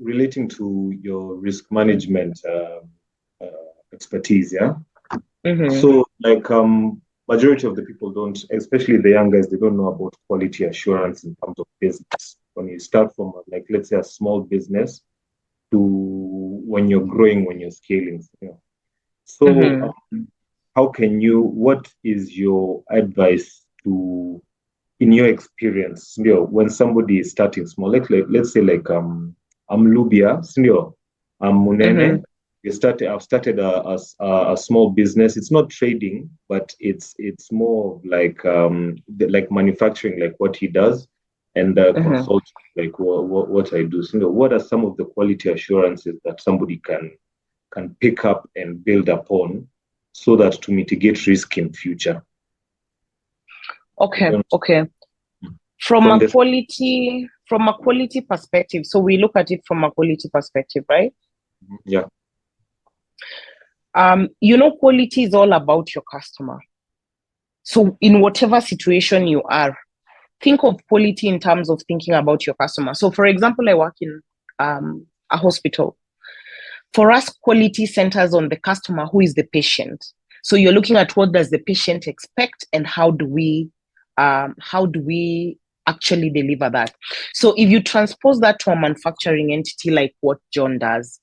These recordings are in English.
relating to your risk management expertise, yeah. So like majority of the people don't, especially the young guys, they don't know about quality assurance in terms of business. When you start from like let's say a small business to when you're growing, when you're scaling, you know. So what is your advice to, in your experience, you know, when somebody is starting small, like let's say like I'm Lubia, you know, I'm Munene. I've started a small business. It's not trading, but it's more like like manufacturing, like what he does, and consulting, like what I do. So, you know, what are some of the quality assurances that somebody can pick up and build upon, so that to mitigate risk in future? Okay. From a quality perspective, so we look at it from a quality perspective, right? Yeah. You know, quality is all about your customer. So in whatever situation you are, think of quality in terms of thinking about your customer. So for example, I work in a hospital. For us, quality centers on the customer, who is the patient. So you're looking at what does the patient expect and how do we actually deliver that. So if you transpose that to a manufacturing entity like what John does,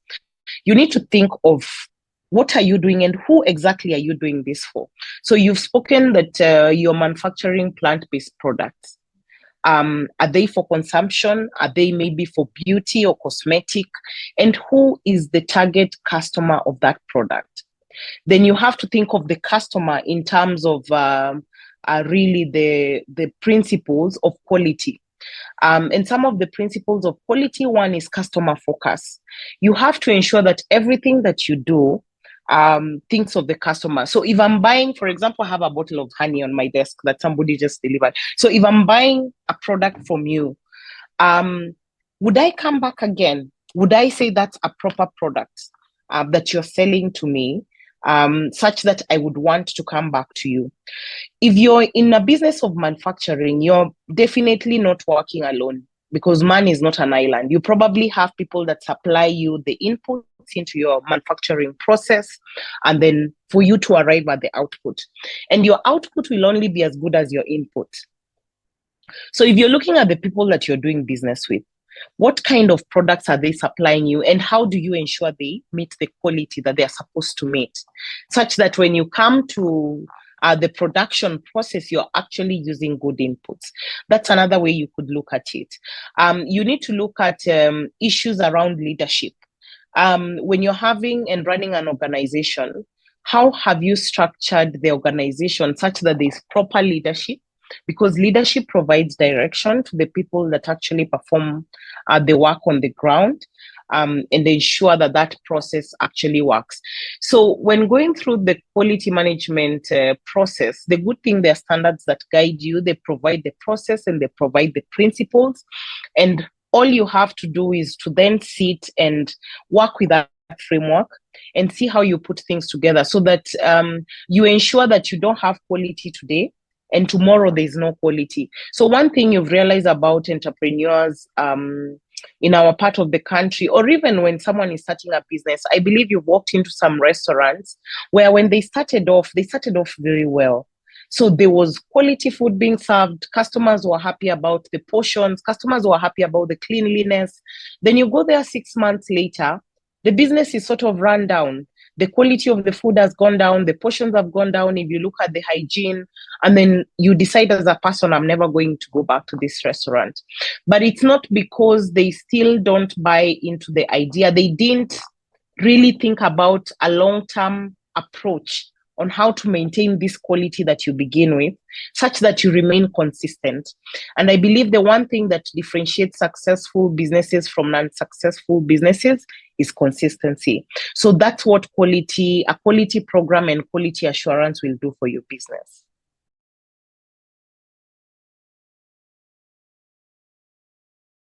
you need to think of what are you doing and who exactly are you doing this for? So you've spoken that you're manufacturing plant-based products. Are they for consumption? Are they maybe for beauty or cosmetic? And who is the target customer of that product? Then you have to think of the customer in terms of really the principles of quality. And some of the principles of quality, one is customer focus. You have to ensure that everything that you do thinks of the customer. So if I'm buying, for example, I have a bottle of honey on my desk that somebody just delivered. So if I'm buying a product from you, would I come back again? Would I say that's a proper product that you're selling to me, such that I would want to come back to you? If you're in a business of manufacturing, you're definitely not working alone, because man is not an island. You probably have people that supply you the inputs into your manufacturing process, and then for you to arrive at the output. And your output will only be as good as your input. So if you're looking at the people that you're doing business with, what kind of products are they supplying you, and how do you ensure they meet the quality that they're supposed to meet, such that when you come to the production process, you're actually using good inputs? That's another way you could look at it. You need to look at issues around leadership. When you're having and running an organization, how have you structured the organization such that there's proper leadership? Because leadership provides direction to the people that actually perform the work on the ground, and ensure that that process actually works. So when going through the quality management process, the good thing, there are standards that guide you. They provide the process and they provide the principles. And all you have to do is to then sit and work with that framework and see how you put things together, so that you ensure that you don't have quality today and tomorrow there's no quality. So one thing you've realized about entrepreneurs in our part of the country, or even when someone is starting a business, I believe you've walked into some restaurants where when they started off very well. So there was quality food being served. Customers were happy about the portions. Customers were happy about the cleanliness. Then you go there 6 months later, the business is sort of run down. The quality of the food has gone down. The portions have gone down. If you look at the hygiene, and then you decide as a person, I'm never going to go back to this restaurant. But it's not because they still don't buy into the idea. They didn't really think about a long-term approach on how to maintain this quality that you begin with, such that you remain consistent. And I believe the one thing that differentiates successful businesses from non-successful businesses is consistency. So that's what a quality program and quality assurance will do for your business.